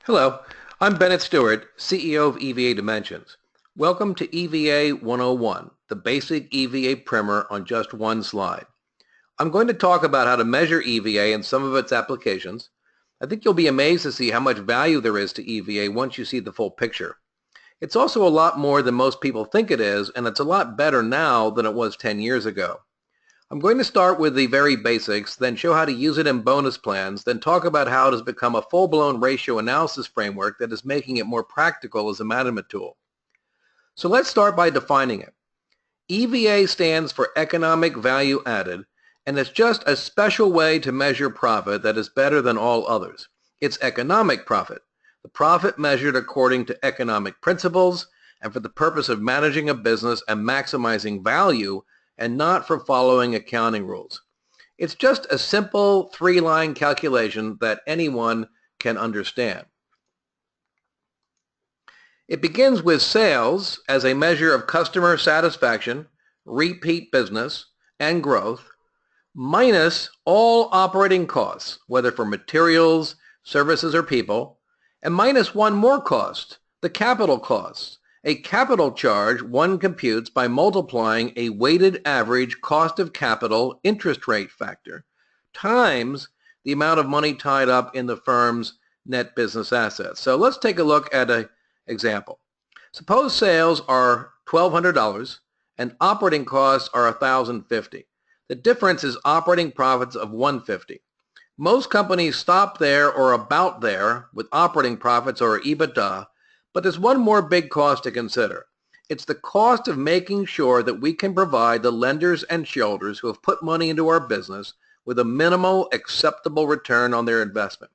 Hello, I'm Bennett Stewart, CEO of EVA Dimensions. Welcome to EVA 101, the basic EVA primer on just one slide. I'm going to talk about how to measure EVA and some of its applications. I think you'll be amazed to see how much value there is to EVA once you see the full picture. It's also a lot more than most people think it is, and it's a lot better now than it was 10 years ago. I'm going to start with the very basics, then show how to use it in bonus plans, then talk about how it has become a full-blown ratio analysis framework that is making it more practical as a management tool. So let's start by defining it. EVA stands for Economic Value Added, and it's just a special way to measure profit that is better than all others. It's economic profit, the profit measured according to economic principles and for the purpose of managing a business and maximizing value and not for following accounting rules. It's just a simple three-line calculation that anyone can understand. It begins with sales as a measure of customer satisfaction, repeat business, and growth, minus all operating costs, whether for materials, services, or people, and minus one more cost, the capital costs. A capital charge one computes by multiplying a weighted average cost of capital interest rate factor times the amount of money tied up in the firm's net business assets. So let's take a look at an example. Suppose sales are $1,200 and operating costs are $1,050. The difference is operating profits of $150. Most companies stop there or about there with operating profits or EBITDA, but there's one more big cost to consider. It's the cost of making sure that we can provide the lenders and shareholders who have put money into our business with a minimal acceptable return on their investment.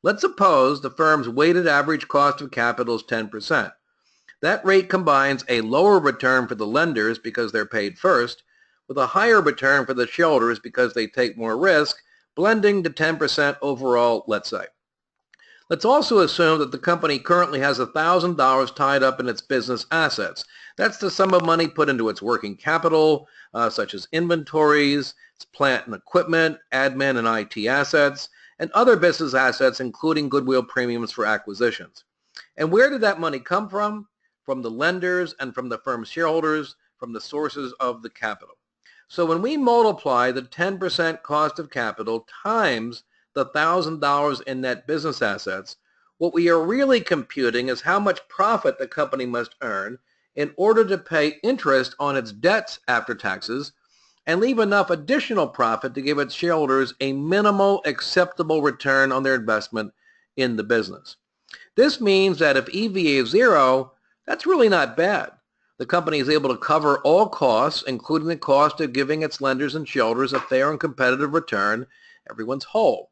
Let's suppose the firm's weighted average cost of capital is 10%. That rate combines a lower return for the lenders because they're paid first with a higher return for the shareholders because they take more risk, blending to 10% overall, let's say. Let's also assume that the company currently has $1,000 tied up in its business assets. That's the sum of money put into its working capital, such as inventories, its plant and equipment, admin and IT assets, and other business assets, including goodwill premiums for acquisitions. And where did that money come from? From the lenders and from the firm's shareholders, from the sources of the capital. So when we multiply the 10% cost of capital times the $1,000 in net business assets, what we are really computing is how much profit the company must earn in order to pay interest on its debts after taxes and leave enough additional profit to give its shareholders a minimal acceptable return on their investment in the business. This means that if EVA is zero, that's really not bad. The company is able to cover all costs, including the cost of giving its lenders and shareholders a fair and competitive return. Everyone's whole.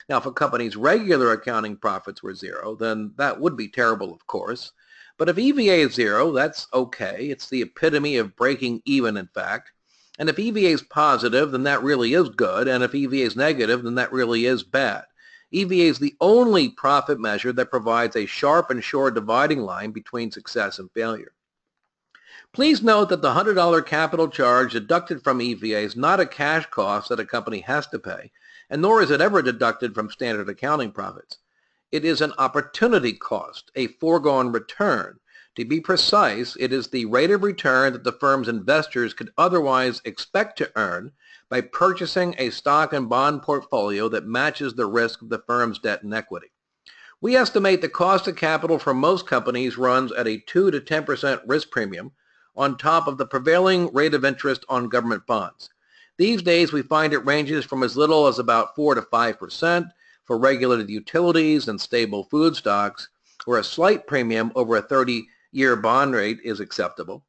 Now, if a company's regular accounting profits were zero, then that would be terrible, of course. But if EVA is zero, that's okay. It's the epitome of breaking even, in fact. And if EVA is positive, then that really is good. And if EVA is negative, then that really is bad. EVA is the only profit measure that provides a sharp and sure dividing line between success and failure. Please note that the $100 capital charge deducted from EVA is not a cash cost that a company has to pay, and nor is it ever deducted from standard accounting profits. It is an opportunity cost, a foregone return. To be precise, it is the rate of return that the firm's investors could otherwise expect to earn by purchasing a stock and bond portfolio that matches the risk of the firm's debt and equity. We estimate the cost of capital for most companies runs at a 2 to 10% risk premium on top of the prevailing rate of interest on government bonds. These days, we find it ranges from as little as about 4 to 5% for regulated utilities and stable food stocks, where a slight premium over a 30-year bond rate is acceptable,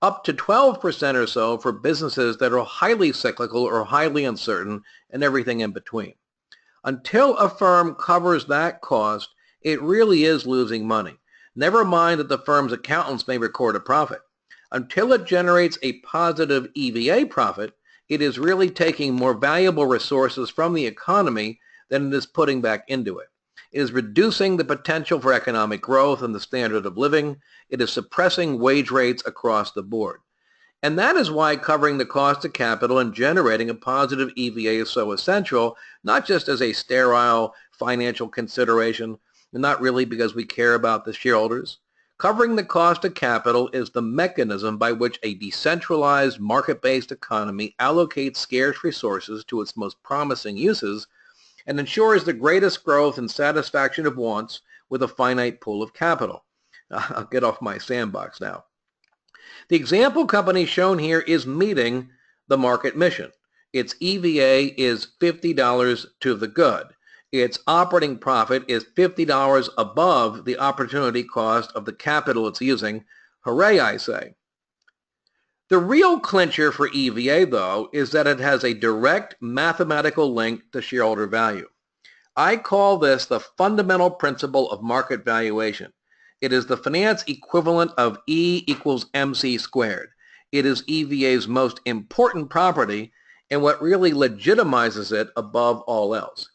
up to 12% or so for businesses that are highly cyclical or highly uncertain, and everything in between. Until a firm covers that cost, it really is losing money. Never mind that the firm's accountants may record a profit. Until it generates a positive EVA profit, it is really taking more valuable resources from the economy than it is putting back into it. It is reducing the potential for economic growth and the standard of living. It is suppressing wage rates across the board. And that is why covering the cost of capital and generating a positive EVA is so essential, not just as a sterile financial consideration, and not really because we care about the shareholders. Covering the cost of capital is the mechanism by which a decentralized market-based economy allocates scarce resources to its most promising uses and ensures the greatest growth and satisfaction of wants with a finite pool of capital. I'll get off my sandbox now. The example company shown here is meeting the market mission. Its EVA is $50 to the good. Its operating profit is $50 above the opportunity cost of the capital it's using. Hooray, I say. The real clincher for EVA, though, is that it has a direct mathematical link to shareholder value. I call this the fundamental principle of market valuation. It is the finance equivalent of E equals MC squared. It is EVA's most important property and what really legitimizes it above all else.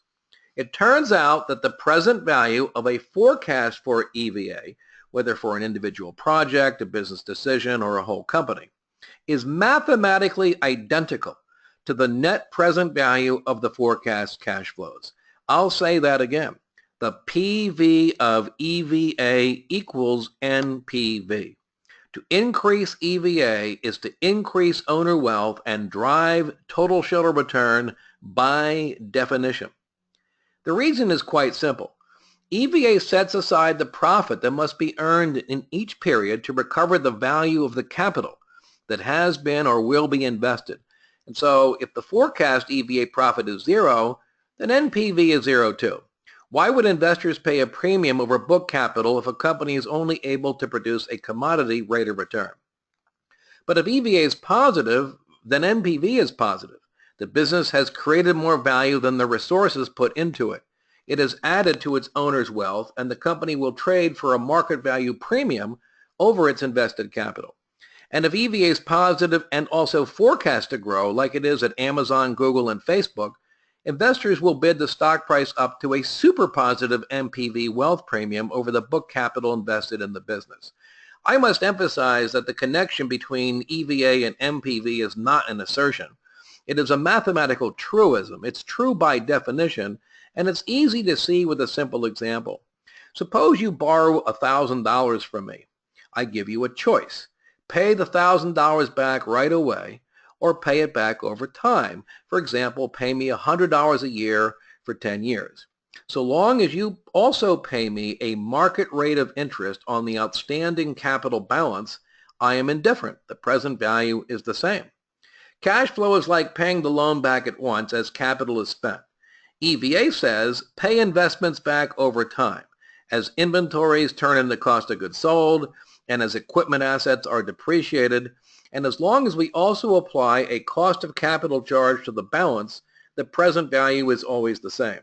It turns out that the present value of a forecast for EVA, whether for an individual project, a business decision, or a whole company, is mathematically identical to the net present value of the forecast cash flows. I'll say that again. The PV of EVA equals NPV. To increase EVA is to increase owner wealth and drive total shareholder return by definition. The reason is quite simple. EVA sets aside the profit that must be earned in each period to recover the value of the capital that has been or will be invested. And so if the forecast EVA profit is zero, then NPV is zero too. Why would investors pay a premium over book capital if a company is only able to produce a commodity rate of return? But if EVA is positive, then NPV is positive. The business has created more value than the resources put into it. It has added to its owner's wealth, and the company will trade for a market value premium over its invested capital. And if EVA is positive and also forecast to grow, like it is at Amazon, Google, and Facebook, investors will bid the stock price up to a super positive NPV wealth premium over the book capital invested in the business. I must emphasize that the connection between EVA and NPV is not an assertion. It is a mathematical truism. It's true by definition, and it's easy to see with a simple example. Suppose you borrow $1,000 from me. I give you a choice. Pay the $1,000 back right away or pay it back over time. For example, pay me $100 a year for 10 years. So long as you also pay me a market rate of interest on the outstanding capital balance, I am indifferent. The present value is the same. Cash flow is like paying the loan back at once as capital is spent. EVA says pay investments back over time as inventories turn into cost of goods sold and as equipment assets are depreciated, and as long as we also apply a cost of capital charge to the balance, the present value is always the same.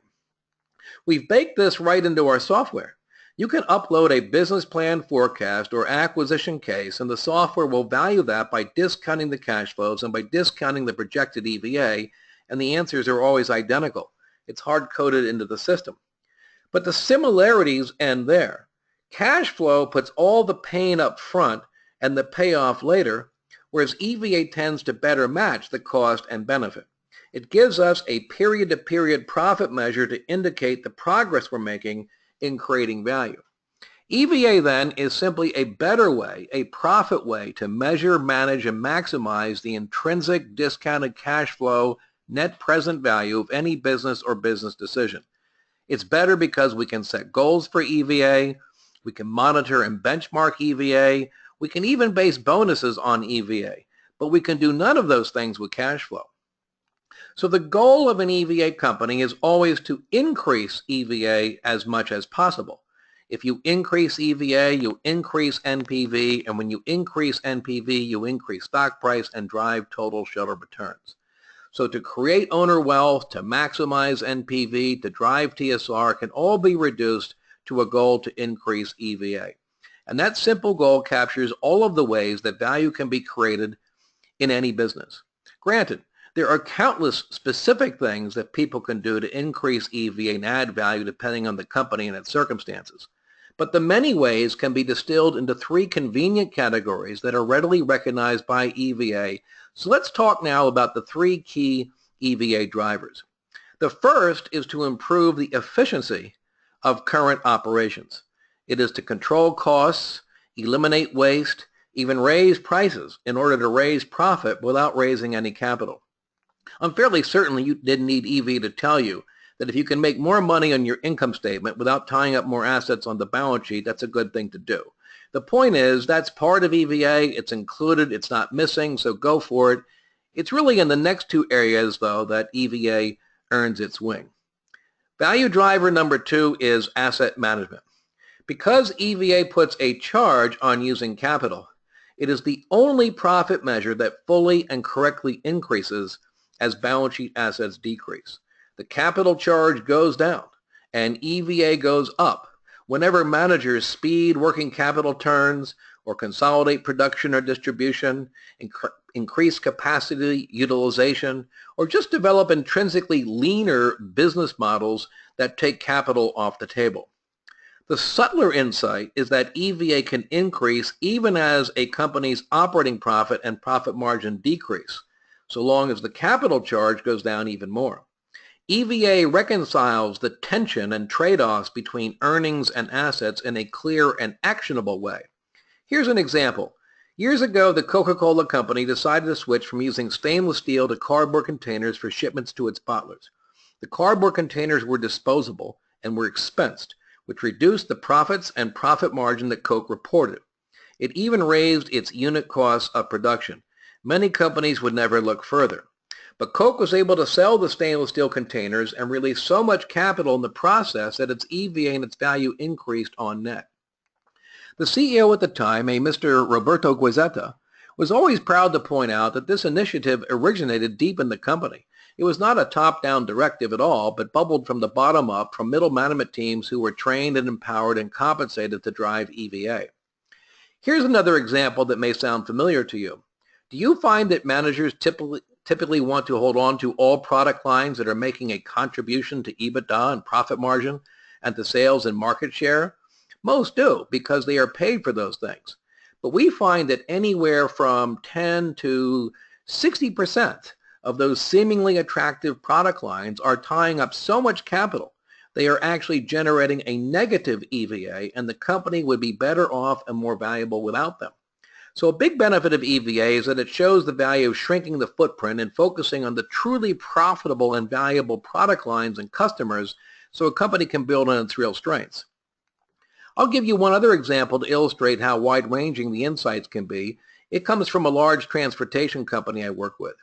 We've baked this right into our software. You can upload a business plan forecast or acquisition case, and the software will value that by discounting the cash flows and by discounting the projected EVA, and the answers are always identical. It's hard-coded into the system. But the similarities end there. Cash flow puts all the pain up front and the payoff later, whereas EVA tends to better match the cost and benefit. It gives us a period-to-period profit measure to indicate the progress we're making in creating value. EVA then is simply a better way, a profit way to measure, manage, and maximize the intrinsic discounted cash flow net present value of any business or business decision. It's better because we can set goals for EVA, we can monitor and benchmark EVA, we can even base bonuses on EVA, but we can do none of those things with cash flow. So the goal of an EVA company is always to increase EVA as much as possible. If you increase EVA, you increase NPV, and when you increase NPV, you increase stock price and drive total shareholder returns. So to create owner wealth, to maximize NPV, to drive TSR can all be reduced to a goal to increase EVA. And that simple goal captures all of the ways that value can be created in any business. Granted, there are countless specific things that people can do to increase EVA and add value depending on the company and its circumstances. But the many ways can be distilled into three convenient categories that are readily recognized by EVA. So let's talk now about the three key EVA drivers. The first is to improve the efficiency of current operations. It is to control costs, eliminate waste, even raise prices in order to raise profit without raising any capital. I'm fairly certain you didn't need EV to tell you that if you can make more money on your income statement without tying up more assets on the balance sheet, that's a good thing to do. The point is, that's part of EVA. It's included. It's not missing, so go for it. It's really in the next two areas, though, that EVA earns its wing. Value driver number 2 is asset management. Because EVA puts a charge on using capital, it is the only profit measure that fully and correctly increases as balance sheet assets decrease. The capital charge goes down and EVA goes up whenever managers speed working capital turns or consolidate production or distribution, increase capacity utilization, or just develop intrinsically leaner business models that take capital off the table. The subtler insight is that EVA can increase even as a company's operating profit and profit margin decrease, so long as the capital charge goes down even more. EVA reconciles the tension and trade-offs between earnings and assets in a clear and actionable way. Here's an example. Years ago, the Coca-Cola company decided to switch from using stainless steel to cardboard containers for shipments to its bottlers. The cardboard containers were disposable and were expensed, which reduced the profits and profit margin that Coke reported. It even raised its unit costs of production. Many companies would never look further. But Coke was able to sell the stainless steel containers and release so much capital in the process that its EVA and its value increased on net. The CEO at the time, a Mr. Roberto Guizetta, was always proud to point out that this initiative originated deep in the company. It was not a top-down directive at all, but bubbled from the bottom up from middle management teams who were trained and empowered and compensated to drive EVA. Here's another example that may sound familiar to you. Do you find that managers typically want to hold on to all product lines that are making a contribution to EBITDA and profit margin and to sales and market share? Most do, because they are paid for those things. But we find that anywhere from 10 to 60% of those seemingly attractive product lines are tying up so much capital, they are actually generating a negative EVA, and the company would be better off and more valuable without them. So a big benefit of EVA is that it shows the value of shrinking the footprint and focusing on the truly profitable and valuable product lines and customers so a company can build on its real strengths. I'll give you one other example to illustrate how wide-ranging the insights can be. It comes from a large transportation company I work with.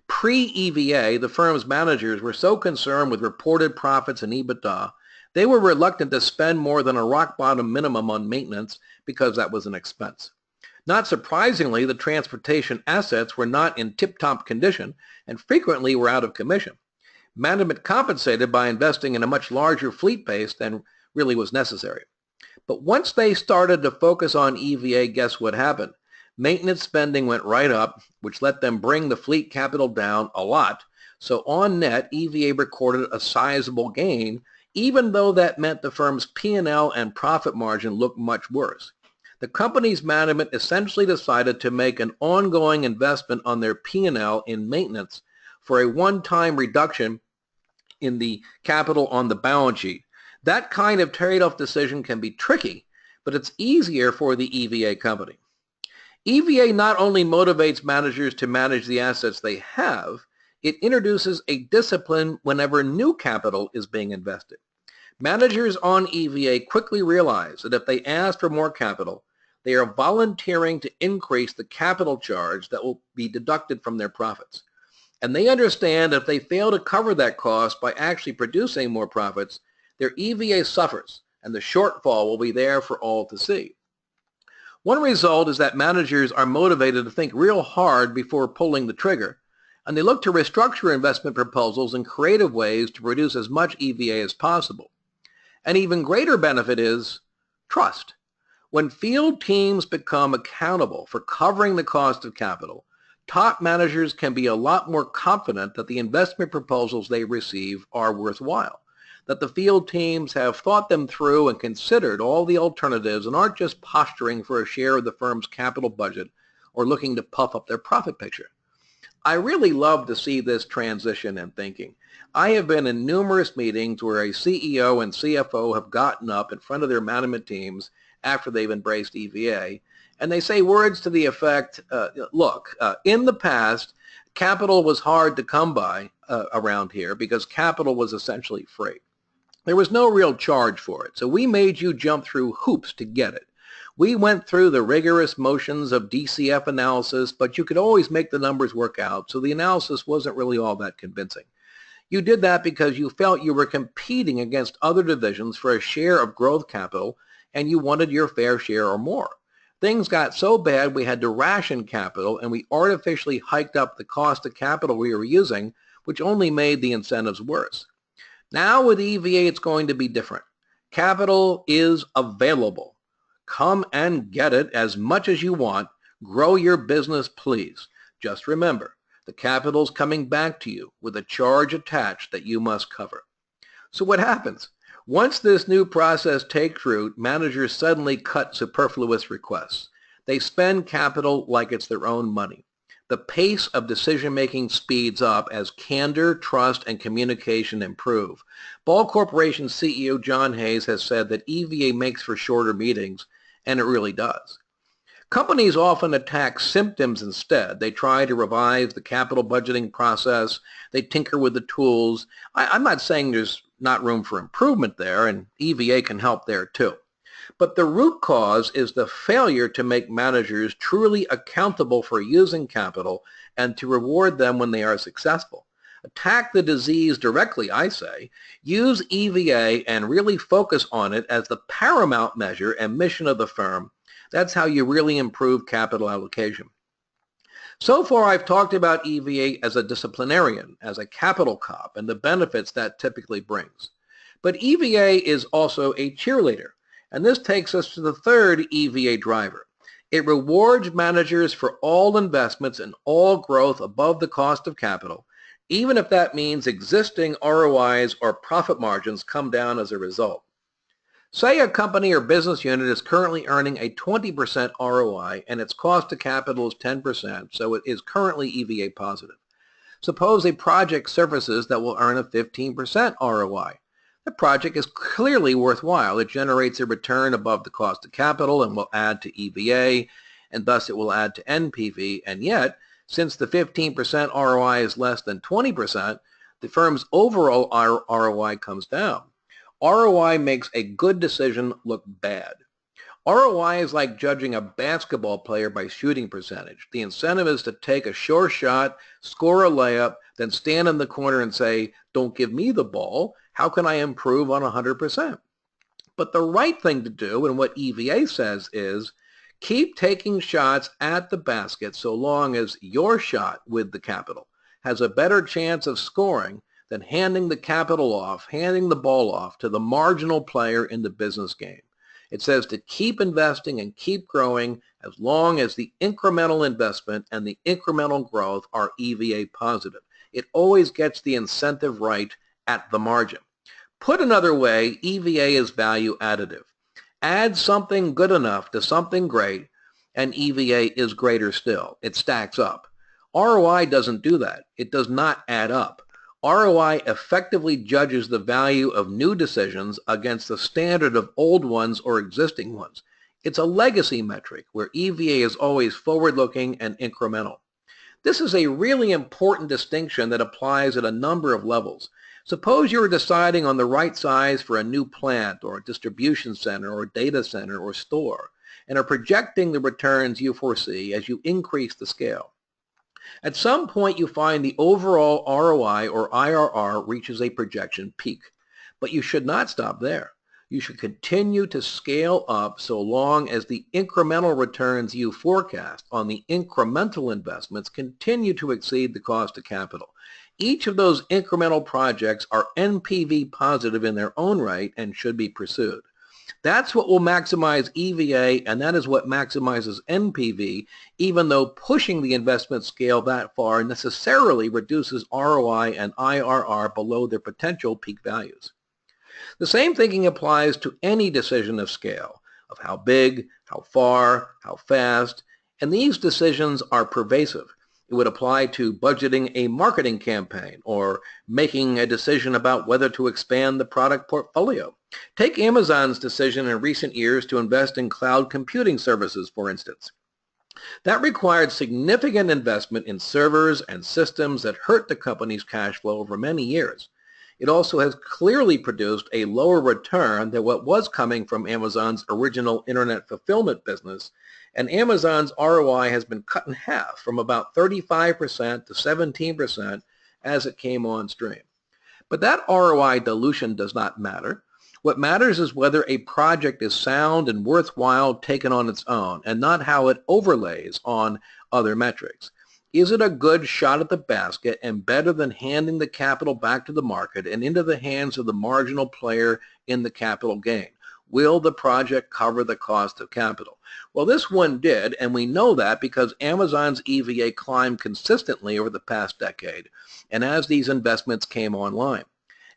Pre-EVA, the firm's managers were so concerned with reported profits and EBITDA, they were reluctant to spend more than a rock-bottom minimum on maintenance because that was an expense. Not surprisingly, the transportation assets were not in tip-top condition and frequently were out of commission. Management compensated by investing in a much larger fleet base than really was necessary. But once they started to focus on EVA, guess what happened? Maintenance spending went right up, which let them bring the fleet capital down a lot. So on net, EVA recorded a sizable gain, even though that meant the firm's P&L and profit margin looked much worse. The company's management essentially decided to make an ongoing investment on their P&L in maintenance for a one-time reduction in the capital on the balance sheet. That kind of trade-off decision can be tricky, but it's easier for the EVA company. EVA not only motivates managers to manage the assets they have, it introduces a discipline whenever new capital is being invested. Managers on EVA quickly realize that if they ask for more capital, they are volunteering to increase the capital charge that will be deducted from their profits. And they understand if they fail to cover that cost by actually producing more profits, their EVA suffers, and the shortfall will be there for all to see. One result is that managers are motivated to think real hard before pulling the trigger, and they look to restructure investment proposals in creative ways to produce as much EVA as possible. An even greater benefit is trust. When field teams become accountable for covering the cost of capital, top managers can be a lot more confident that the investment proposals they receive are worthwhile, that the field teams have thought them through and considered all the alternatives and aren't just posturing for a share of the firm's capital budget or looking to puff up their profit picture. I really love to see this transition in thinking. I have been in numerous meetings where a CEO and CFO have gotten up in front of their management teams after they've embraced EVA, and they say words to the effect, look, in the past, capital was hard to come by around here because capital was essentially free. There was no real charge for it, so we made you jump through hoops to get it. We went through the rigorous motions of DCF analysis, but you could always make the numbers work out, so the analysis wasn't really all that convincing. You did that because you felt you were competing against other divisions for a share of growth capital, and you wanted your fair share or more. Things got so bad we had to ration capital, and we artificially hiked up the cost of capital we were using, which only made the incentives worse. Now with EVA, it's going to be different. Capital is available. Come and get it as much as you want. Grow your business, please. Just remember, the capital's coming back to you with a charge attached that you must cover. So what happens? Once this new process takes root, managers suddenly cut superfluous requests. They spend capital like it's their own money. The pace of decision-making speeds up as candor, trust, and communication improve. Ball Corporation CEO John Hayes has said that EVA makes for shorter meetings, and it really does. Companies often attack symptoms instead. They try to revise the capital budgeting process. They tinker with the tools. I'm not saying there's not room for improvement there, and EVA can help there too. But the root cause is the failure to make managers truly accountable for using capital and to reward them when they are successful. Attack the disease directly, I say. Use EVA and really focus on it as the paramount measure and mission of the firm. That's how you really improve capital allocation. So far, I've talked about EVA as a disciplinarian, as a capital cop, and the benefits that typically brings. But EVA is also a cheerleader. And this takes us to the third EVA driver. It rewards managers for all investments and all growth above the cost of capital, even if that means existing ROIs or profit margins come down as a result. Say a company or business unit is currently earning a 20% ROI and its cost of capital is 10%, so it is currently EVA positive. Suppose a project surfaces that will earn a 15% ROI. The project is clearly worthwhile. It generates a return above the cost of capital and will add to EVA, and thus it will add to NPV. And yet, since the 15% ROI is less than 20%, the firm's overall ROI comes down. ROI makes a good decision look bad. ROI is like judging a basketball player by shooting percentage. The incentive is to take a sure shot, score a layup, then stand in the corner and say, "Don't give me the ball. How can I improve on 100%? But the right thing to do, and what EVA says is, keep taking shots at the basket so long as your shot with the capital has a better chance of scoring than handing the ball off to the marginal player in the business game. It says to keep investing and keep growing as long as the incremental investment and the incremental growth are EVA positive. It always gets the incentive right at the margin. Put another way, EVA is value additive. Add something good enough to something great, and EVA is greater still. It stacks up. ROI doesn't do that. It does not add up. ROI effectively judges the value of new decisions against the standard of old ones or existing ones. It's a legacy metric where EVA is always forward-looking and incremental. This is a really important distinction that applies at a number of levels. Suppose you're deciding on the right size for a new plant or a distribution center or data center or store and are projecting the returns you foresee as you increase the scale. At some point you find the overall ROI or IRR reaches a projection peak, but you should not stop there. You should continue to scale up so long as the incremental returns you forecast on the incremental investments continue to exceed the cost of capital. Each of those incremental projects are NPV positive in their own right and should be pursued. That's what will maximize EVA, and that is what maximizes NPV, even though pushing the investment scale that far necessarily reduces ROI and IRR below their potential peak values. The same thinking applies to any decision of scale, of how big, how far, how fast, and these decisions are pervasive. It would apply to budgeting a marketing campaign or making a decision about whether to expand the product portfolio. Take Amazon's decision in recent years to invest in cloud computing services, for instance. That required significant investment in servers and systems that hurt the company's cash flow over many years. It also has clearly produced a lower return than what was coming from Amazon's original internet fulfillment business, and Amazon's ROI has been cut in half from about 35% to 17% as it came on stream. But that ROI dilution does not matter. What matters is whether a project is sound and worthwhile taken on its own, and not how it overlays on other metrics. Is it a good shot at the basket and better than handing the capital back to the market and into the hands of the marginal player in the capital gain? Will the project cover the cost of capital? Well, this one did, and we know that because Amazon's EVA climbed consistently over the past decade, and as these investments came online.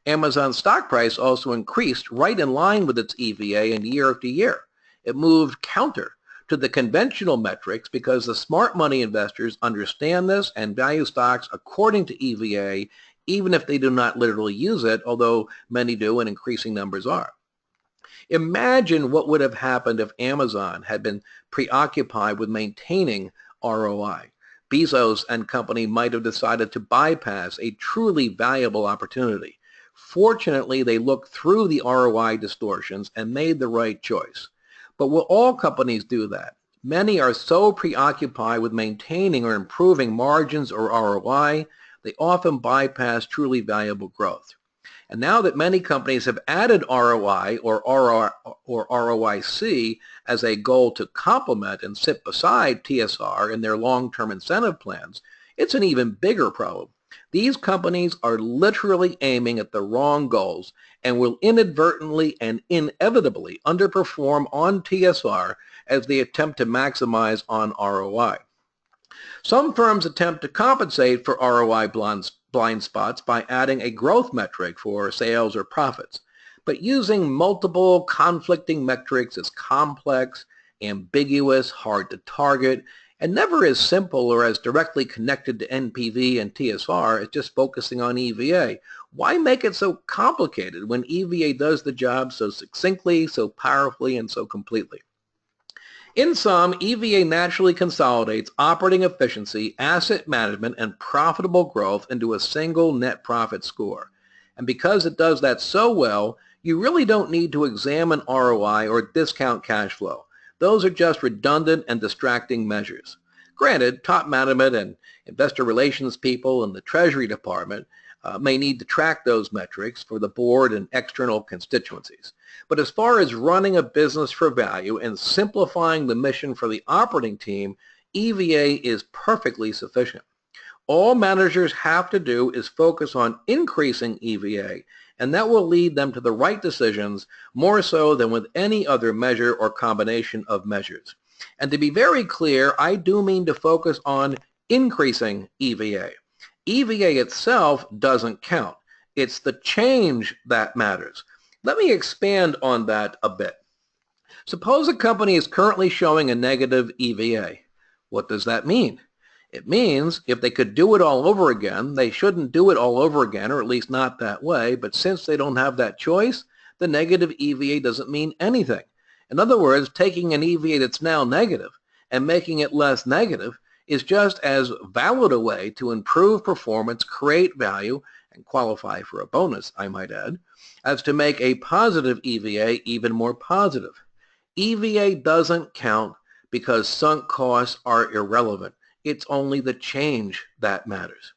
Amazon's stock price also increased right in line with its EVA and year after year. It moved counter to the conventional metrics because the smart money investors understand this and value stocks according to EVA, even if they do not literally use it, although many do and increasing numbers are. Imagine what would have happened if Amazon had been preoccupied with maintaining ROI. Bezos and company might have decided to bypass a truly valuable opportunity. Fortunately, they looked through the ROI distortions and made the right choice. But will all companies do that? Many are so preoccupied with maintaining or improving margins or ROI, they often bypass truly valuable growth. And now that many companies have added ROI or ROIC as a goal to complement and sit beside TSR in their long-term incentive plans, it's an even bigger problem. These companies are literally aiming at the wrong goals and will inadvertently and inevitably underperform on TSR as they attempt to maximize on ROI. Some firms attempt to compensate for ROI blind spots by adding a growth metric for sales or profits. But using multiple conflicting metrics is complex, ambiguous, hard to target, and never as simple or as directly connected to NPV and TSR as just focusing on EVA. Why make it so complicated when EVA does the job so succinctly, so powerfully, and so completely? In sum, EVA naturally consolidates operating efficiency, asset management, and profitable growth into a single net profit score. And because it does that so well, you really don't need to examine ROI or discount cash flow. Those are just redundant and distracting measures. Granted, top management and investor relations people in the Treasury Department may need to track those metrics for the board and external constituencies. But as far as running a business for value and simplifying the mission for the operating team, EVA is perfectly sufficient. All managers have to do is focus on increasing EVA, and that will lead them to the right decisions more so than with any other measure or combination of measures. And to be very clear, I do mean to focus on increasing EVA. EVA itself doesn't count. It's the change that matters. Let me expand on that a bit. Suppose a company is currently showing a negative EVA. What does that mean? It means if they could do it all over again, they shouldn't do it all over again, or at least not that way, but since they don't have that choice, the negative EVA doesn't mean anything. In other words, taking an EVA that's now negative and making it less negative is just as valid a way to improve performance, create value, and qualify for a bonus, I might add, as to make a positive EVA even more positive. EVA doesn't count because sunk costs are irrelevant. It's only the change that matters.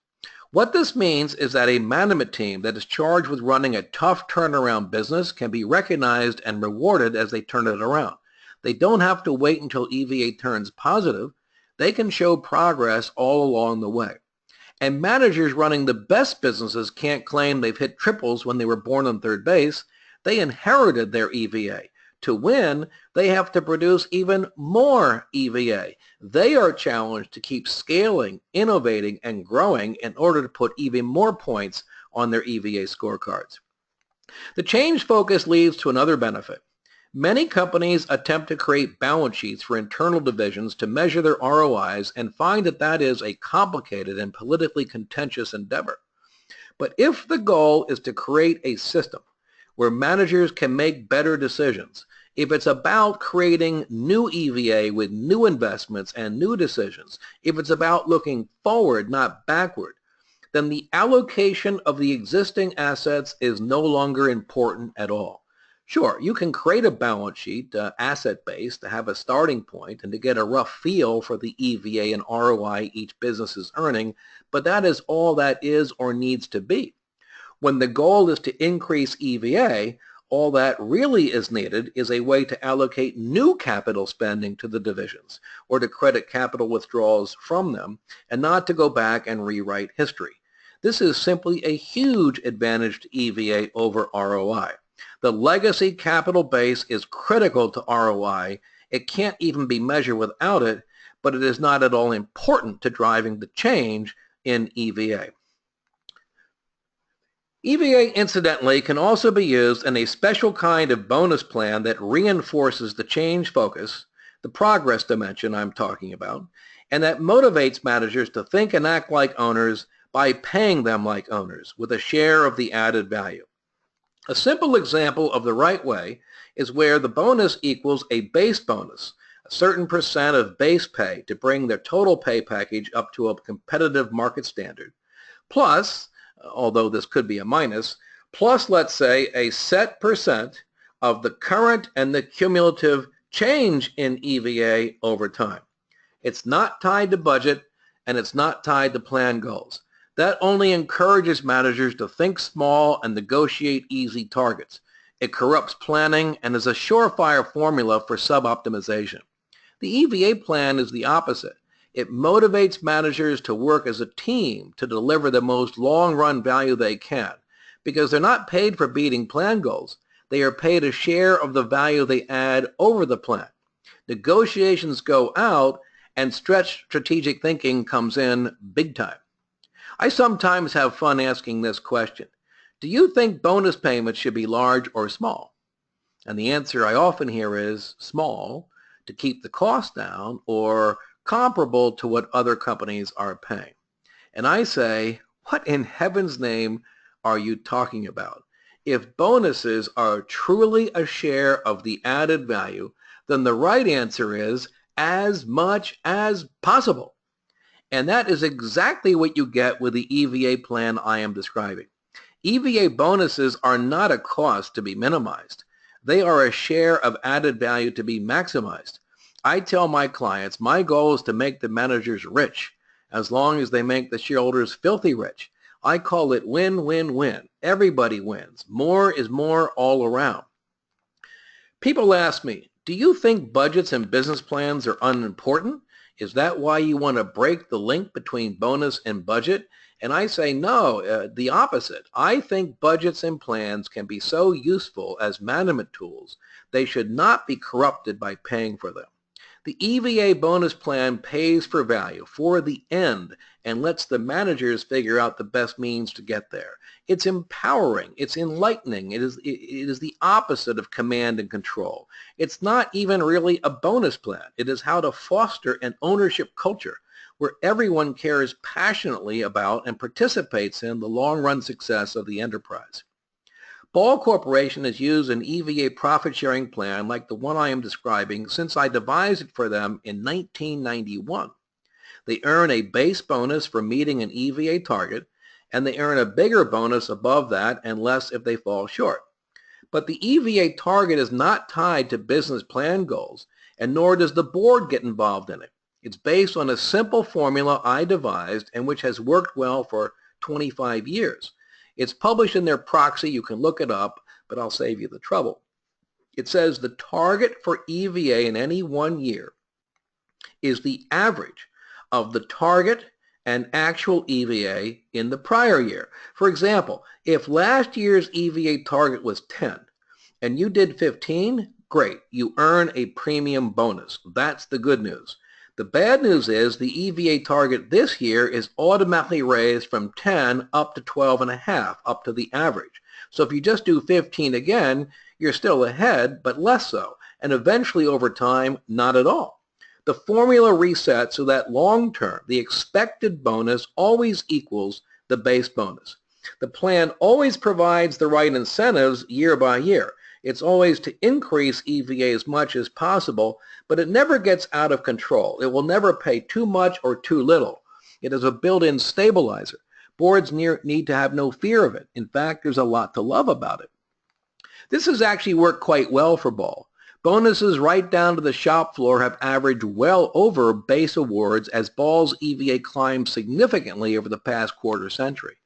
What this means is that a management team that is charged with running a tough turnaround business can be recognized and rewarded as they turn it around. They don't have to wait until EVA turns positive. They can show progress all along the way. And managers running the best businesses can't claim they've hit triples when they were born on third base. They inherited their EVA. To win, they have to produce even more EVA. They are challenged to keep scaling, innovating, and growing in order to put even more points on their EVA scorecards. The change focus leads to another benefit. Many companies attempt to create balance sheets for internal divisions to measure their ROIs and find that that is a complicated and politically contentious endeavor. But if the goal is to create a system where managers can make better decisions, if it's about creating new EVA with new investments and new decisions, if it's about looking forward, not backward, then the allocation of the existing assets is no longer important at all. Sure, you can create a balance sheet, asset-based, to have a starting point and to get a rough feel for the EVA and ROI each business is earning, but that is all that is or needs to be. When the goal is to increase EVA, all that really is needed is a way to allocate new capital spending to the divisions or to credit capital withdrawals from them and not to go back and rewrite history. This is simply a huge advantage to EVA over ROI. The legacy capital base is critical to ROI. It can't even be measured without it, but it is not at all important to driving the change in EVA. EVA, incidentally, can also be used in a special kind of bonus plan that reinforces the change focus, the progress dimension I'm talking about, and that motivates managers to think and act like owners by paying them like owners with a share of the added value. A simple example of the right way is where the bonus equals a base bonus, a certain percent of base pay to bring their total pay package up to a competitive market standard, plus, although this could be a minus, plus, let's say, a set percent of the current and the cumulative change in EVA over time. It's not tied to budget, and it's not tied to plan goals. That only encourages managers to think small and negotiate easy targets. It corrupts planning and is a surefire formula for sub-optimization. The EVA plan is the opposite. It motivates managers to work as a team to deliver the most long-run value they can, because they're not paid for beating plan goals. They are paid a share of the value they add over the plan. Negotiations go out, and strategic thinking comes in big time. I sometimes have fun asking this question: do you think bonus payments should be large or small? And the answer I often hear is small, to keep the cost down, or comparable to what other companies are paying. And I say, what in heaven's name are you talking about? If bonuses are truly a share of the added value, then the right answer is as much as possible. And that is exactly what you get with the EVA plan I am describing. EVA bonuses are not a cost to be minimized. They are a share of added value to be maximized. I tell my clients my goal is to make the managers rich, as long as they make the shareholders filthy rich. I call it win-win-win. Everybody wins. More is more all around. People ask me, do you think budgets and business plans are unimportant? Is that why you want to break the link between bonus and budget? And I say no, the opposite. I think budgets and plans can be so useful as management tools, they should not be corrupted by paying for them. The EVA bonus plan pays for value, for the end, and lets the managers figure out the best means to get there. It's empowering. It's enlightening. It is the opposite of command and control. It's not even really a bonus plan. It is how to foster an ownership culture where everyone cares passionately about and participates in the long-run success of the enterprise. Ball Corporation has used an EVA profit-sharing plan like the one I am describing since I devised it for them in 1991. They earn a base bonus for meeting an EVA target, and they earn a bigger bonus above that and less if they fall short. But the EVA target is not tied to business plan goals, and nor does the board get involved in it. It's based on a simple formula I devised and which has worked well for 25 years. It's published in their proxy. You can look it up, but I'll save you the trouble. It says the target for EVA in any 1 year is the average of the target and actual EVA in the prior year. For example, if last year's EVA target was 10 and you did 15, great. You earn a premium bonus. That's the good news. The bad news is the EVA target this year is automatically raised from 10 up to 12.5, up to the average. So if you just do 15 again, you're still ahead, but less so, and eventually over time, not at all. The formula resets so that long term, the expected bonus always equals the base bonus. The plan always provides the right incentives year by year. It's always to increase EVA as much as possible, but it never gets out of control. It will never pay too much or too little. It is a built-in stabilizer. Boards need to have no fear of it. In fact, there's a lot to love about it. This has actually worked quite well for Ball. Bonuses right down to the shop floor have averaged well over base awards as Ball's EVA climbed significantly over the past quarter century.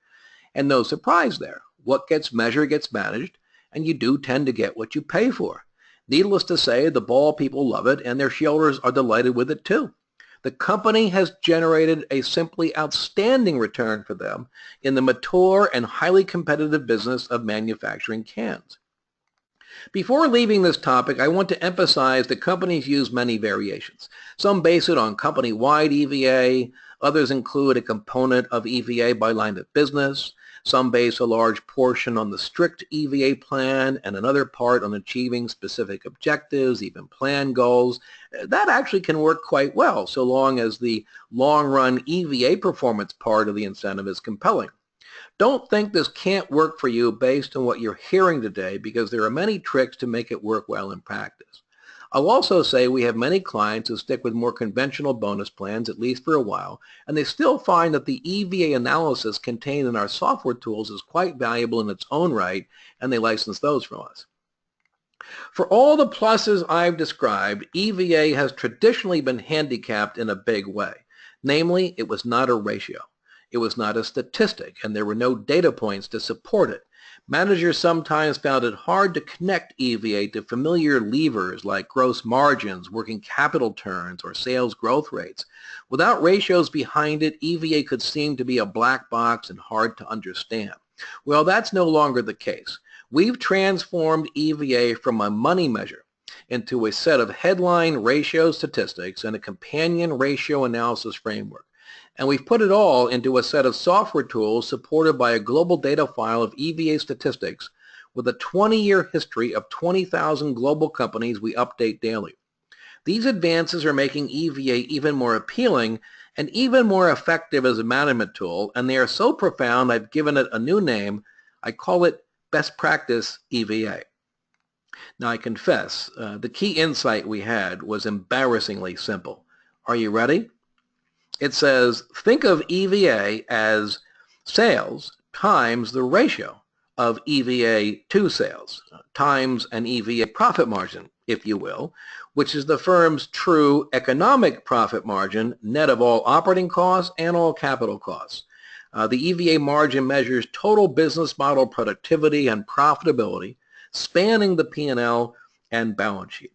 And no surprise there. What gets measured gets managed, and you do tend to get what you pay for. Needless to say, the Ball people love it, and their shareholders are delighted with it too. The company has generated a simply outstanding return for them in the mature and highly competitive business of manufacturing cans. Before leaving this topic, I want to emphasize that companies use many variations. Some base it on company-wide EVA, others include a component of EVA by line of business, some base a large portion on the strict EVA plan and another part on achieving specific objectives, even plan goals. That actually can work quite well so long as the long-run EVA performance part of the incentive is compelling. Don't think this can't work for you based on what you're hearing today, because there are many tricks to make it work well in practice. I'll also say we have many clients who stick with more conventional bonus plans, at least for a while, and they still find that the EVA analysis contained in our software tools is quite valuable in its own right, and they license those from us. For all the pluses I've described, EVA has traditionally been handicapped in a big way. Namely, it was not a ratio. It was not a statistic, and there were no data points to support it. Managers sometimes found it hard to connect EVA to familiar levers like gross margins, working capital turns, or sales growth rates. Without ratios behind it, EVA could seem to be a black box and hard to understand. Well, that's no longer the case. We've transformed EVA from a money measure into a set of headline ratio statistics and a companion ratio analysis framework. And we've put it all into a set of software tools supported by a global data file of EVA statistics with a 20-year history of 20,000 global companies we update daily. These advances are making EVA even more appealing and even more effective as a management tool, and they are so profound I've given it a new name. I call it Best Practice EVA. Now I confess, the key insight we had was embarrassingly simple. Are you ready? It says, think of EVA as sales times the ratio of EVA to sales, times an EVA profit margin, if you will, which is the firm's true economic profit margin, net of all operating costs and all capital costs. The EVA margin measures total business model productivity and profitability, spanning the P&L and balance sheet.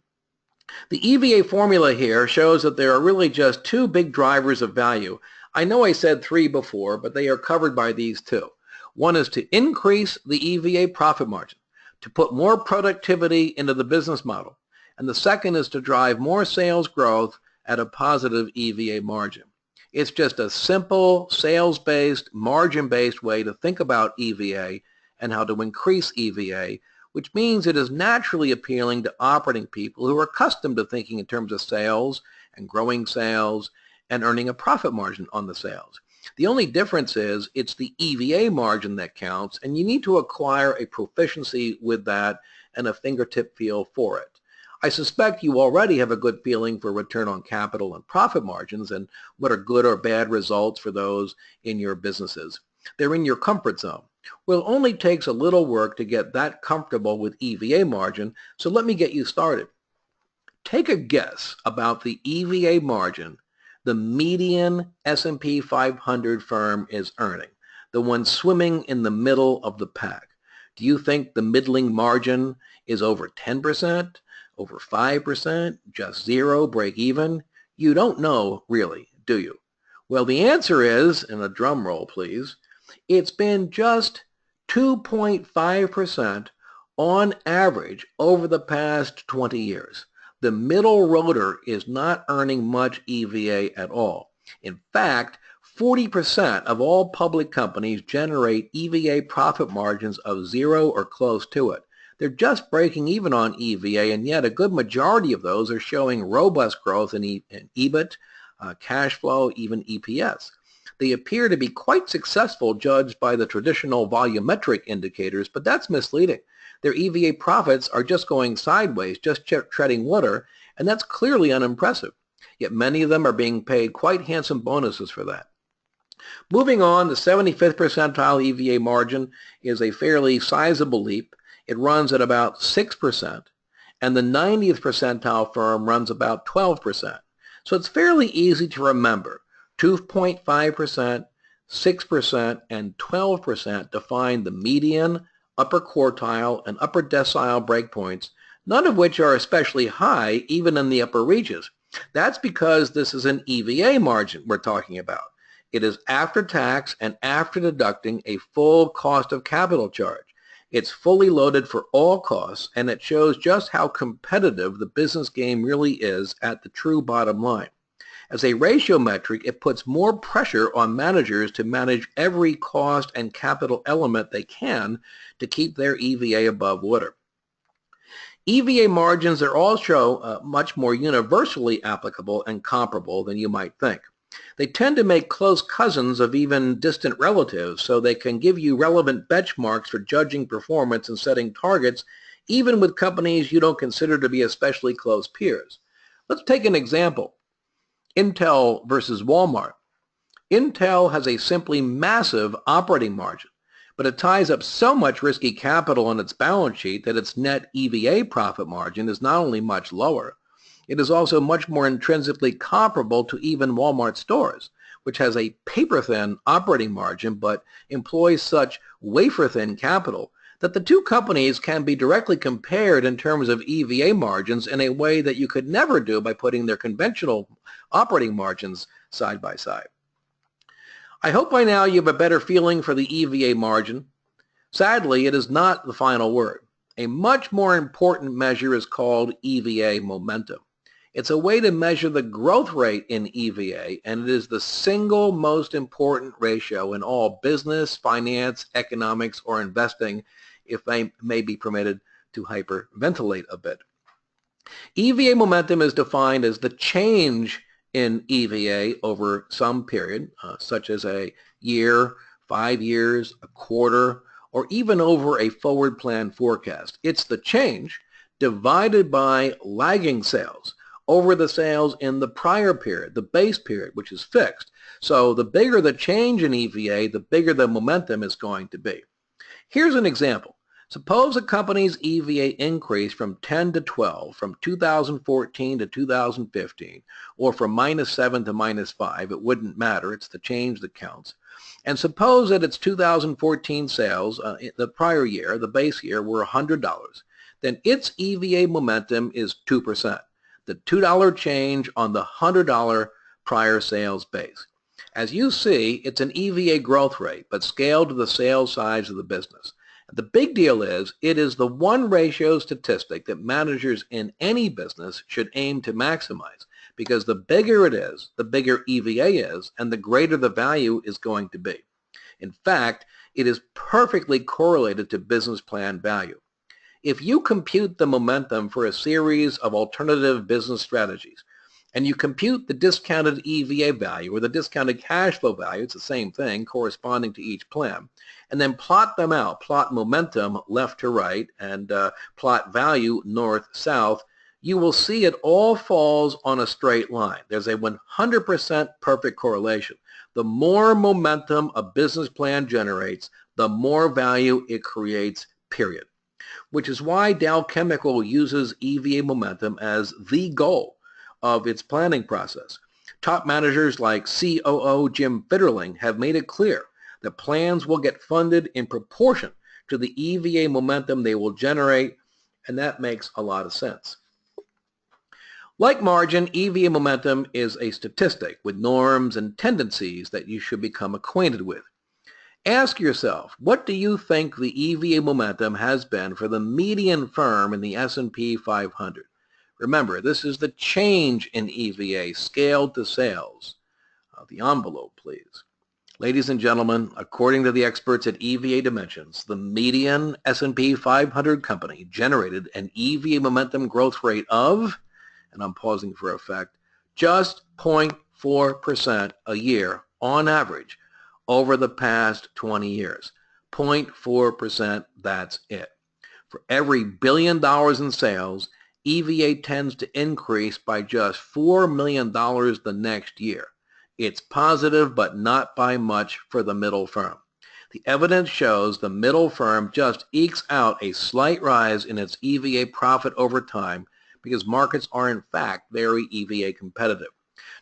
The EVA formula here shows that there are really just two big drivers of value. I know I said three before, but they are covered by these two. One is to increase the EVA profit margin, to put more productivity into the business model. And the second is to drive more sales growth at a positive EVA margin. It's just a simple, sales-based, margin-based way to think about EVA and how to increase EVA, which means it is naturally appealing to operating people who are accustomed to thinking in terms of sales and growing sales and earning a profit margin on the sales. The only difference is it's the EVA margin that counts, and you need to acquire a proficiency with that and a fingertip feel for it. I suspect you already have a good feeling for return on capital and profit margins and what are good or bad results for those in your businesses. They're in your comfort zone. Well, it only takes a little work to get that comfortable with EVA margin, so let me get you started. Take a guess about the EVA margin the median S&P 500 firm is earning, the one swimming in the middle of the pack. Do you think the middling margin is over 10%, over 5%, just zero, break even? You don't know, really, do you? Well, the answer is, and a drum roll please, it's been just 2.5% on average over the past 20 years. The middle rotor is not earning much EVA at all. In fact, 40% of all public companies generate EVA profit margins of 0 or close to it. They're just breaking even on EVA, and yet a good majority of those are showing robust growth in EBIT, cash flow, even EPS. They appear to be quite successful judged by the traditional volumetric indicators, but that's misleading. Their EVA profits are just going sideways, just treading water, and that's clearly unimpressive. Yet many of them are being paid quite handsome bonuses for that. Moving on, the 75th percentile EVA margin is a fairly sizable leap. It runs at about 6%, and the 90th percentile firm runs about 12%. So it's fairly easy to remember. 2.5%, 6%, and 12% define the median, upper quartile, and upper decile breakpoints, none of which are especially high even in the upper reaches. That's because this is an EVA margin we're talking about. It is after tax and after deducting a full cost of capital charge. It's fully loaded for all costs, and it shows just how competitive the business game really is at the true bottom line. As a ratio metric, it puts more pressure on managers to manage every cost and capital element they can to keep their EVA above water. EVA margins are also much more universally applicable and comparable than you might think. They tend to make close cousins of even distant relatives, so they can give you relevant benchmarks for judging performance and setting targets, even with companies you don't consider to be especially close peers. Let's take an example. Intel versus Walmart. Intel has a simply massive operating margin, but it ties up so much risky capital on its balance sheet that its net EVA profit margin is not only much lower, it is also much more intrinsically comparable to even Walmart stores, which has a paper-thin operating margin but employs such wafer-thin capital that the two companies can be directly compared in terms of EVA margins in a way that you could never do by putting their conventional operating margins side by side. I hope by now you have a better feeling for the EVA margin. Sadly, it is not the final word. A much more important measure is called EVA momentum. It's a way to measure the growth rate in EVA, and it is the single most important ratio in all business, finance, economics, or investing, if I may be permitted to hyperventilate a bit. EVA momentum is defined as the change in EVA over some period, such as a year, 5 years, a quarter, or even over a forward plan forecast. It's the change divided by lagging sales over the sales in the prior period, the base period, which is fixed. So the bigger the change in EVA, the bigger the momentum is going to be. Here's an example. Suppose a company's EVA increased from 10 to 12, from 2014 to 2015, or from -7 to -5. It wouldn't matter. It's the change that counts. And suppose that its 2014 sales, the prior year, the base year, were $100. Then its EVA momentum is 2%, the $2 change on the $100 prior sales base. As you see, it's an EVA growth rate, but scaled to the sales size of the business. The big deal is, it is the one ratio statistic that managers in any business should aim to maximize, because the bigger it is, the bigger EVA is, and the greater the value is going to be. In fact, it is perfectly correlated to business plan value. If you compute the momentum for a series of alternative business strategies, and you compute the discounted EVA value or the discounted cash flow value, it's the same thing, corresponding to each plan, and then plot them out, plot momentum left to right, and plot value north-south, you will see it all falls on a straight line. There's a 100% perfect correlation. The more momentum a business plan generates, the more value it creates, period. Which is why Dow Chemical uses EVA momentum as the goal of its planning process. Top managers like COO Jim Fitterling have made it clear that plans will get funded in proportion to the EVA momentum they will generate, and that makes a lot of sense. Like margin, EVA momentum is a statistic with norms and tendencies that you should become acquainted with. Ask yourself, what do you think the EVA momentum has been for the median firm in the S&P 500? Remember, this is the change in EVA scaled to sales. The envelope, please. Ladies and gentlemen, according to the experts at EVA Dimensions, the median S&P 500 company generated an EVA momentum growth rate of, and I'm pausing for effect, just 0.4% a year on average over the past 20 years. 0.4%, that's it. For every $1 billion in sales, EVA tends to increase by just $4 million the next year. It's positive, but not by much for the middle firm. The evidence shows the middle firm just ekes out a slight rise in its EVA profit over time because markets are in fact very EVA competitive.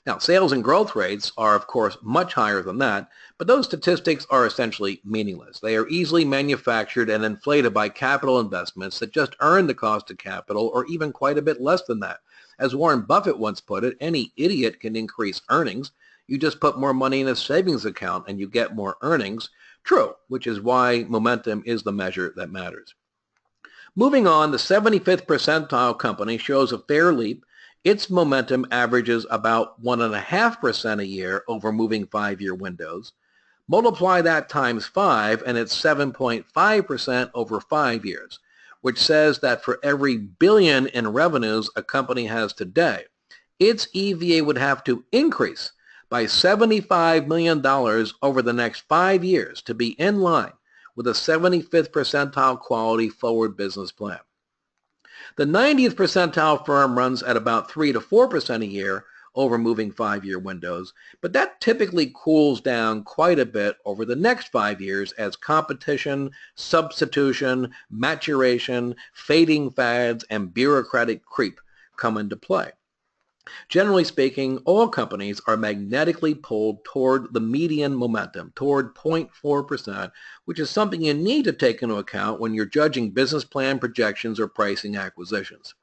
Now, sales and growth rates are, of course, much higher than that, but those statistics are essentially meaningless. They are easily manufactured and inflated by capital investments that just earn the cost of capital or even quite a bit less than that. As Warren Buffett once put it, any idiot can increase earnings. You just put more money in a savings account and you get more earnings. True, which is why momentum is the measure that matters. Moving on, the 75th percentile company shows a fair leap. Its momentum averages about 1.5% a year over moving 5-year windows. Multiply that times 5 and it's 7.5% over 5 years, which says that for every billion in revenues a company has today, its EVA would have to increase by $75 million over the next 5 years to be in line with a 75th percentile quality forward business plan. The 90th percentile firm runs at about 3 to 4% a year over moving 5-year windows, but that typically cools down quite a bit over the next 5 years as competition, substitution, maturation, fading fads, and bureaucratic creep come into play. Generally speaking, all companies are magnetically pulled toward the median momentum, toward 0.4%, which is something you need to take into account when you're judging business plan projections or pricing acquisitions.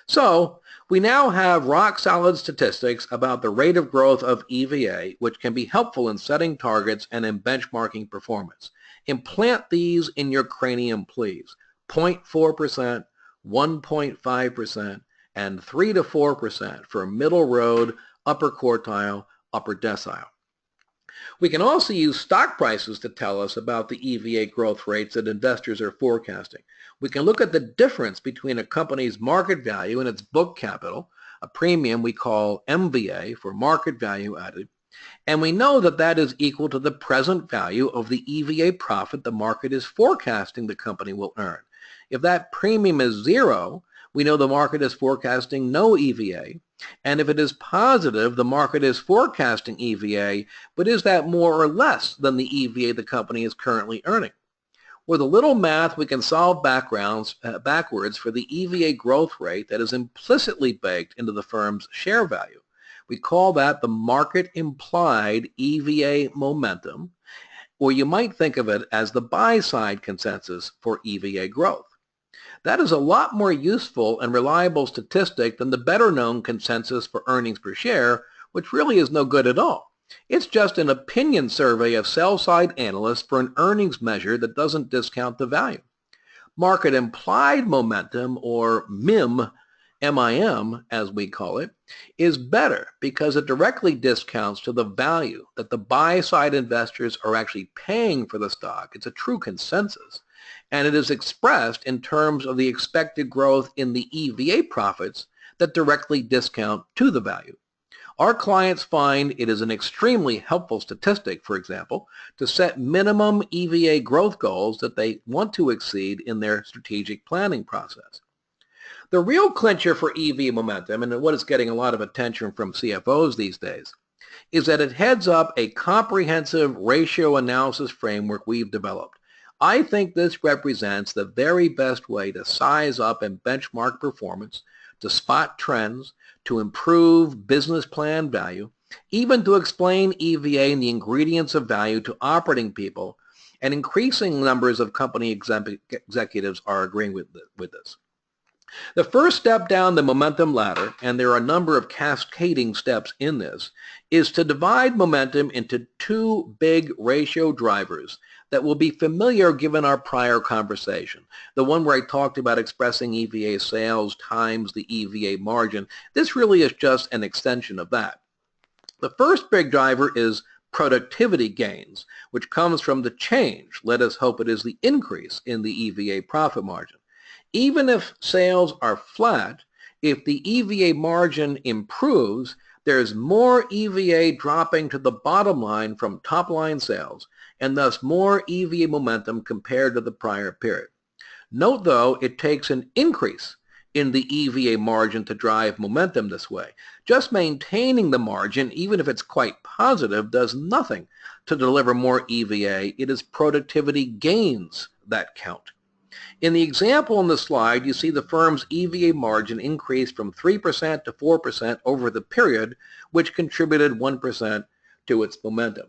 So, we now have rock-solid statistics about the rate of growth of EVA, which can be helpful in setting targets and in benchmarking performance. Implant these in your cranium, please. 0.4%, 1.5%, and 3 to 4% for middle road, upper quartile, upper decile. We can also use stock prices to tell us about the EVA growth rates that investors are forecasting. We can look at the difference between a company's market value and its book capital, a premium we call MVA for market value added, and we know that that is equal to the present value of the EVA profit the market is forecasting the company will earn. If that premium is 0, we know the market is forecasting no EVA, and if it is positive, the market is forecasting EVA, but is that more or less than the EVA the company is currently earning? With a little math, we can solve backwards for the EVA growth rate that is implicitly baked into the firm's share value. We call that the market implied EVA momentum, or you might think of it as the buy-side consensus for EVA growth. That is a lot more useful and reliable statistic than the better-known consensus for earnings per share, which really is no good at all. It's just an opinion survey of sell-side analysts for an earnings measure that doesn't discount the value. Market implied momentum, or MIM, MIM as we call it, is better because it directly discounts to the value that the buy-side investors are actually paying for the stock. It's a true consensus. And it is expressed in terms of the expected growth in the EVA profits that directly discount to the value. Our clients find it is an extremely helpful statistic, for example, to set minimum EVA growth goals that they want to exceed in their strategic planning process. The real clincher for EVA momentum, and what is getting a lot of attention from CFOs these days, is that it heads up a comprehensive ratio analysis framework we've developed. I think this represents the very best way to size up and benchmark performance, to spot trends, to improve business plan value, even to explain EVA and the ingredients of value to operating people, and increasing numbers of company executives are agreeing with this. The first step down the momentum ladder, and there are a number of cascading steps in this, is to divide momentum into two big ratio drivers that will be familiar given our prior conversation. The one where I talked about expressing EVA sales times the EVA margin. This really is just an extension of that. The first big driver is productivity gains, which comes from the change, let us hope it is the increase, in the EVA profit margin. Even if sales are flat, if the EVA margin improves, there's more EVA dropping to the bottom line from top-line sales, and thus more EVA momentum compared to the prior period. Note, though, it takes an increase in the EVA margin to drive momentum this way. Just maintaining the margin, even if it's quite positive, does nothing to deliver more EVA. It is productivity gains that count. In the example on the slide, you see the firm's EVA margin increased from 3% to 4% over the period, which contributed 1% to its momentum.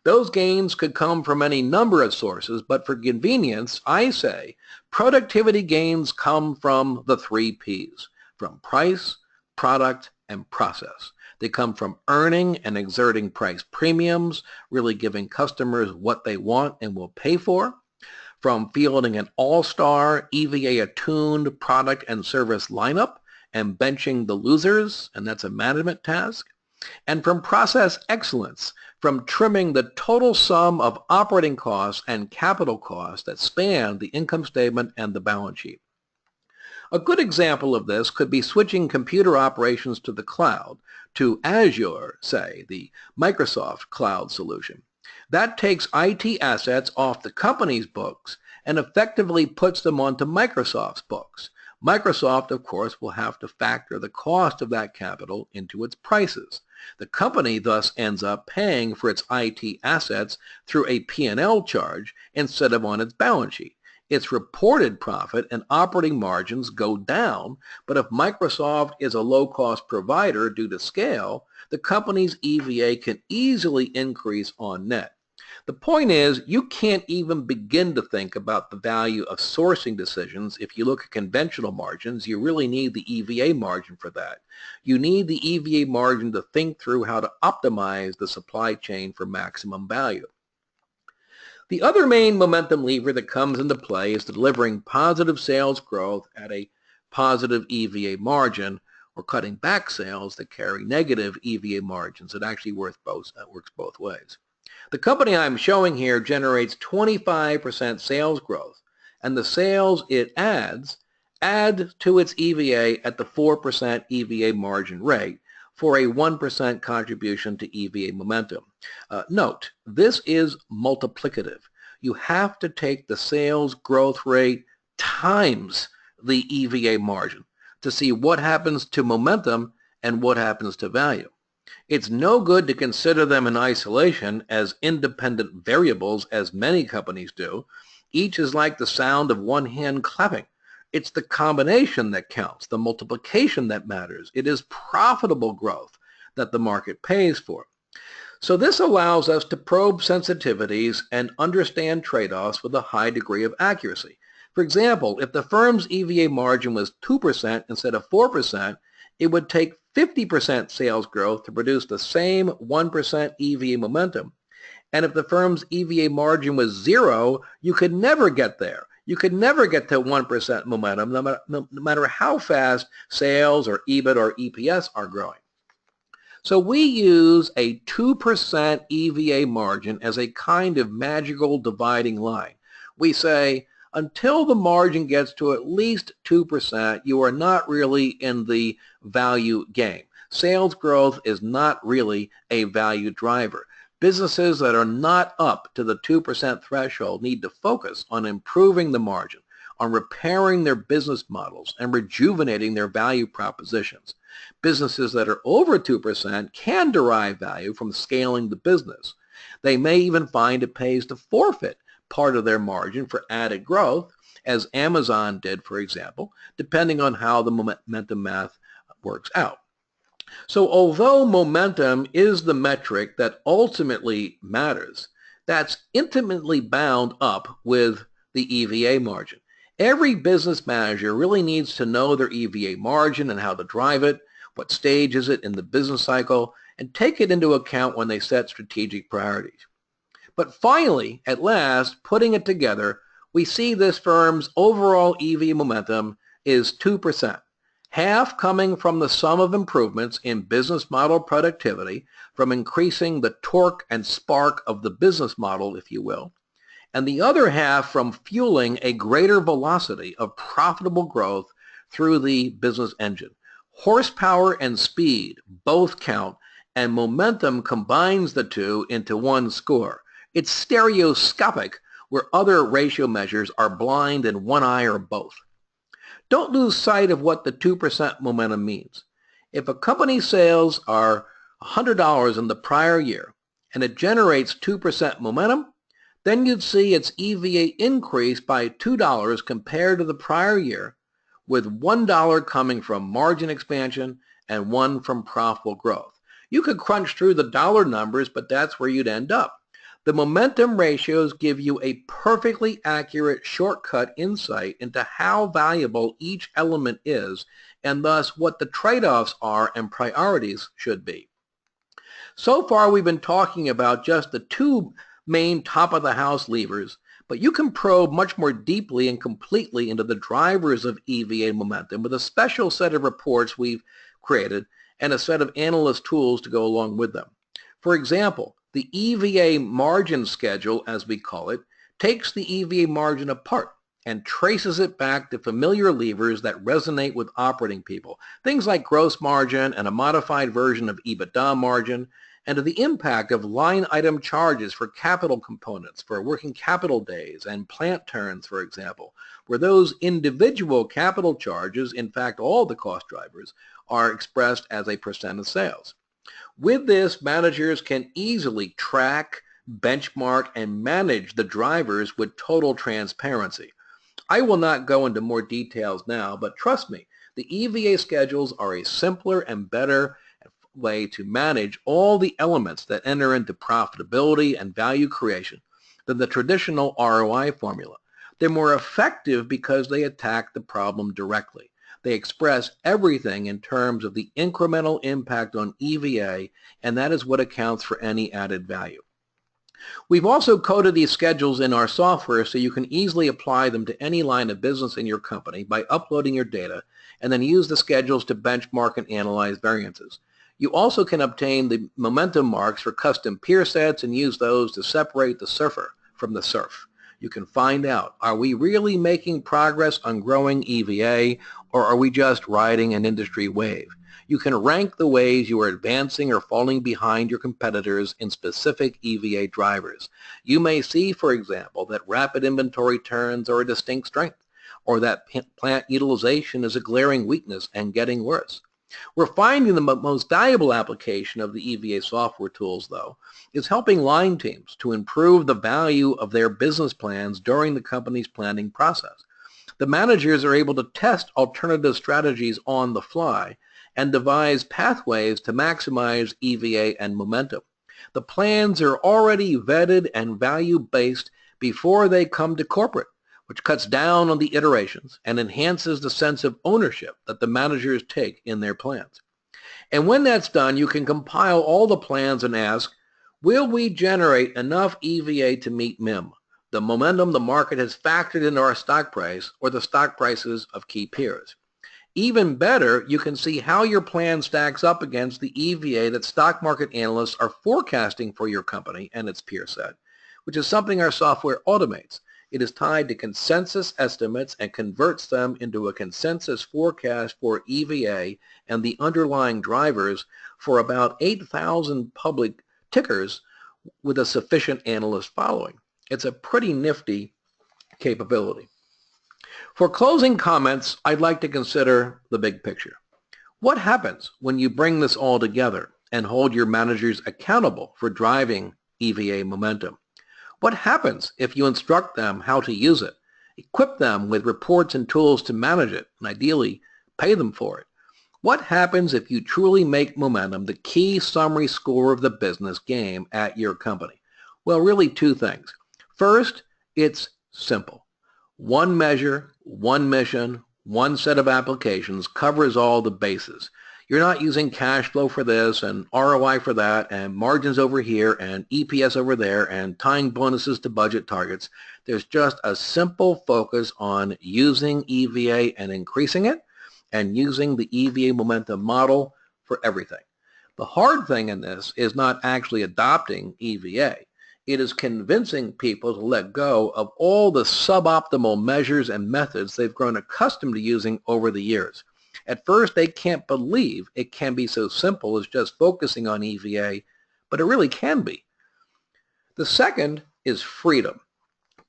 Those gains could come from any number of sources, but for convenience, I say productivity gains come from the 3 Ps, from price, product, and process. They come from earning and exerting price premiums, really giving customers what they want and will pay for, from fielding an all-star, EVA-attuned product and service lineup and benching the losers, and that's a management task, and from process excellence, from trimming the total sum of operating costs and capital costs that span the income statement and the balance sheet. A good example of this could be switching computer operations to the cloud, to Azure, say, the Microsoft cloud solution. That takes IT assets off the company's books and effectively puts them onto Microsoft's books. Microsoft, of course, will have to factor the cost of that capital into its prices. The company thus ends up paying for its IT assets through a P&L charge instead of on its balance sheet. Its reported profit and operating margins go down, but if Microsoft is a low-cost provider due to scale, the company's EVA can easily increase on net. The point is, you can't even begin to think about the value of sourcing decisions if you look at conventional margins. You really need the EVA margin for that. You need the EVA margin to think through how to optimize the supply chain for maximum value. The other main momentum lever that comes into play is delivering positive sales growth at a positive EVA margin, or cutting back sales that carry negative EVA margins. It actually works both ways. The company I'm showing here generates 25% sales growth, and the sales it adds add to its EVA at the 4% EVA margin rate for a 1% contribution to EVA momentum. Note, this is multiplicative. You have to take the sales growth rate times the EVA margin to see what happens to momentum and what happens to value. It's no good to consider them in isolation as independent variables, as many companies do. Each is like the sound of one hand clapping. It's the combination that counts, the multiplication that matters. It is profitable growth that the market pays for. So this allows us to probe sensitivities and understand trade-offs with a high degree of accuracy. For example, if the firm's EVA margin was 2% instead of 4%, it would take 50% sales growth to produce the same 1% EVA momentum. And if the firm's EVA margin was 0, you could never get there. You could never get to 1% momentum, no matter how fast sales or EBIT or EPS are growing. So we use a 2% EVA margin as a kind of magical dividing line. We say, until the margin gets to at least 2%, you are not really in the value game. Sales growth is not really a value driver. Businesses that are not up to the 2% threshold need to focus on improving the margin, on repairing their business models, and rejuvenating their value propositions. Businesses that are over 2% can derive value from scaling the business. They may even find it pays to forfeit part of their margin for added growth, as Amazon did, for example, depending on how the momentum math works out. So although momentum is the metric that ultimately matters, that's intimately bound up with the EVA margin. Every business manager really needs to know their EVA margin and how to drive it, what stage is it in the business cycle, and take it into account when they set strategic priorities. But finally, at last, putting it together, we see this firm's overall EVA momentum is 2%, half coming from the sum of improvements in business model productivity, from increasing the torque and spark of the business model, if you will, and the other half from fueling a greater velocity of profitable growth through the business engine. Horsepower and speed both count, and momentum combines the two into one score. It's stereoscopic, where other ratio measures are blind in one eye or both. Don't lose sight of what the 2% momentum means. If a company's sales are $100 in the prior year and it generates 2% momentum, then you'd see its EVA increase by $2 compared to the prior year, with $1 coming from margin expansion and $1 from profitable growth. You could crunch through the dollar numbers, but that's where you'd end up. The momentum ratios give you a perfectly accurate shortcut insight into how valuable each element is, and thus what the trade-offs are and priorities should be. So far we've been talking about just the two main top-of-the-house levers, but you can probe much more deeply and completely into the drivers of EVA momentum with a special set of reports we've created and a set of analyst tools to go along with them. For example, the EVA margin schedule, as we call it, takes the EVA margin apart and traces it back to familiar levers that resonate with operating people, things like gross margin and a modified version of EBITDA margin, and to the impact of line item charges for capital components, for working capital days and plant turns, for example, where those individual capital charges, in fact all the cost drivers, are expressed as a percent of sales. With this, managers can easily track, benchmark, and manage the drivers with total transparency. I will not go into more details now, but trust me, the EVA schedules are a simpler and better way to manage all the elements that enter into profitability and value creation than the traditional ROI formula. They're more effective because they attack the problem directly. They express everything in terms of the incremental impact on EVA, and that is what accounts for any added value. We've also coded these schedules in our software so you can easily apply them to any line of business in your company by uploading your data, and then use the schedules to benchmark and analyze variances. You also can obtain the momentum marks for custom peer sets and use those to separate the surfer from the surf. You can find out, are we really making progress on growing EVA, or are we just riding an industry wave? You can rank the ways you are advancing or falling behind your competitors in specific EVA drivers. You may see, for example, that rapid inventory turns are a distinct strength, or that plant utilization is a glaring weakness and getting worse. We're finding the most valuable application of the EVA software tools, though, is helping line teams to improve the value of their business plans during the company's planning process. The managers are able to test alternative strategies on the fly and devise pathways to maximize EVA and momentum. The plans are already vetted and value-based before they come to corporate, which cuts down on the iterations and enhances the sense of ownership that the managers take in their plans. And when that's done, you can compile all the plans and ask, will we generate enough EVA to meet MIM, the momentum the market has factored into our stock price or the stock prices of key peers? Even better, you can see how your plan stacks up against the EVA that stock market analysts are forecasting for your company and its peer set, which is something our software automates. It is tied to consensus estimates and converts them into a consensus forecast for EVA and the underlying drivers for about 8,000 public tickers with a sufficient analyst following. It's a pretty nifty capability. For closing comments, I'd like to consider the big picture. What happens when you bring this all together and hold your managers accountable for driving EVA momentum? What happens if you instruct them how to use it, equip them with reports and tools to manage it, and ideally pay them for it? What happens if you truly make momentum the key summary score of the business game at your company? Well, really two things. First, it's simple. One measure, one mission, one set of applications covers all the bases. You're not using cash flow for this and ROI for that and margins over here and EPS over there and tying bonuses to budget targets. There's just a simple focus on using EVA and increasing it and using the EVA momentum model for everything. The hard thing in this is not actually adopting EVA. It is convincing people to let go of all the suboptimal measures and methods they've grown accustomed to using over the years. At first, they can't believe it can be so simple as just focusing on EVA, but it really can be. The second is freedom.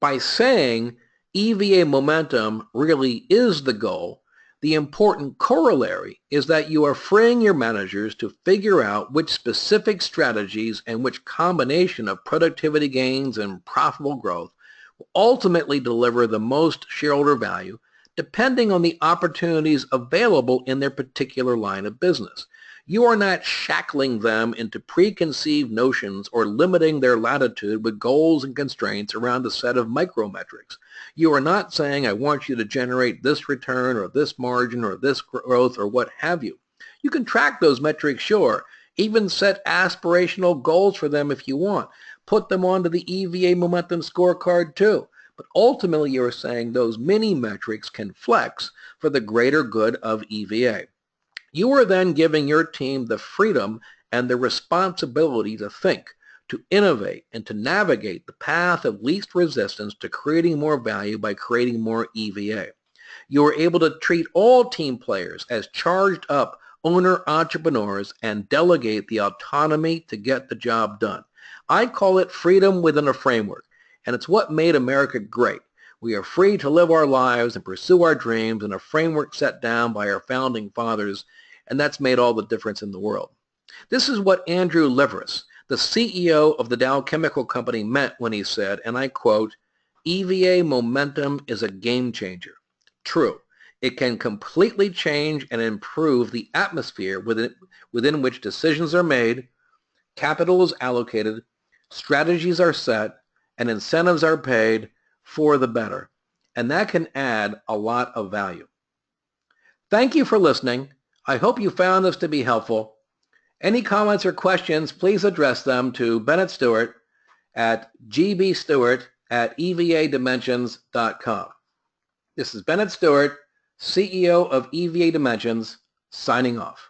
By saying EVA momentum really is the goal, the important corollary is that you are freeing your managers to figure out which specific strategies and which combination of productivity gains and profitable growth will ultimately deliver the most shareholder value depending on the opportunities available in their particular line of business. You are not shackling them into preconceived notions or limiting their latitude with goals and constraints around a set of micrometrics. You are not saying, I want you to generate this return or this margin or this growth or what have you. You can track those metrics, sure. Even set aspirational goals for them if you want. Put them onto the EVA Momentum Scorecard too. But ultimately, you're saying those mini metrics can flex for the greater good of EVA. You are then giving your team the freedom and the responsibility to think, to innovate, and to navigate the path of least resistance to creating more value by creating more EVA. You are able to treat all team players as charged up owner entrepreneurs and delegate the autonomy to get the job done. I call it freedom within a framework, and it's what made America great. We are free to live our lives and pursue our dreams in a framework set down by our founding fathers, and that's made all the difference in the world. This is what Andrew Liveris, the CEO of the Dow Chemical Company, meant when he said, and I quote, EVA momentum is a game changer. True, it can completely change and improve the atmosphere within which decisions are made, capital is allocated, strategies are set, and incentives are paid for the better. And that can add a lot of value. Thank you for listening. I hope you found this to be helpful. Any comments or questions, please address them to Bennett Stewart at gbstewart@evadimensions.com. This is Bennett Stewart, CEO of EVA Dimensions, signing off.